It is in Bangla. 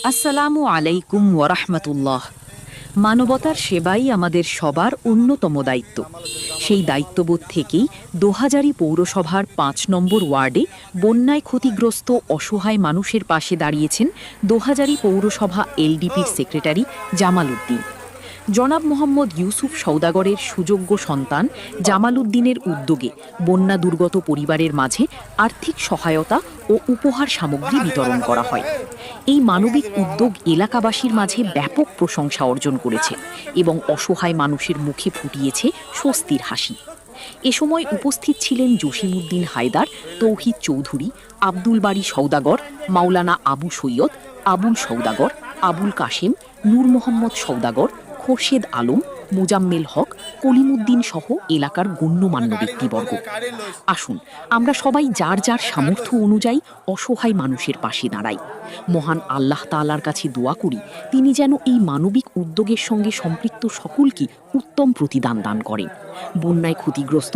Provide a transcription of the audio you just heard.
আসসালামু আলাইকুম ওয়ারাহমাতুল্লাহ। মানবতার সেবাই আমাদের সবার অন্যতম দায়িত্ব। সেই দায়িত্ববোধ থেকেই দোহাজারী পৌরসভার ৫ নম্বর ওয়ার্ডে বন্যায় ক্ষতিগ্রস্ত অসহায় মানুষের পাশে দাঁড়িয়েছেন দোহাজারী পৌরসভা এলডিপির সেক্রেটারি জামাল উদ্দিন। জনাব মোহাম্মদ ইউসুফ সওদাগরের সুযোগ্য সন্তান জামাল উদ্দিনের উদ্যোগে বন্যা দুর্গত পরিবারের মাঝে আর্থিক সহায়তা ও উপহার সামগ্রী বিতরণ করা হয়। এই মানবিক উদ্যোগ এলাকাবাসীর মাঝে ব্যাপক প্রশংসা অর্জন করেছে এবং অসহায় মানুষের মুখে ফুটিয়েছে স্বস্তির হাসি। এ সময় উপস্থিত ছিলেন জসিমউদ্দিন হায়দার, তৌহিদ চৌধুরী, আব্দুল বারী সওদাগর, মাওলানা আবু সৈয়দ, আবুল সওদাগর, আবুল কাশেম, নূর মোহাম্মদ সওদাগর, খোরশেদ আলম, মুজাম্মেল হক, কলিমুদ্দিন সহ এলাকার গণ্যমান্য ব্যক্তিবর্গ। আসুন আমরা সবাই যার যার সামর্থ্য অনুযায়ী অসহায় মানুষের পাশে দাঁড়াই। মহান আল্লাহ তাআলার কাছে দোয়া করি তিনি যেন এই মানবিক উদ্যোগের সঙ্গে সম্পৃক্ত সকলকে উত্তম প্রতিদান দান করেন। বন্যায় ক্ষতিগ্রস্ত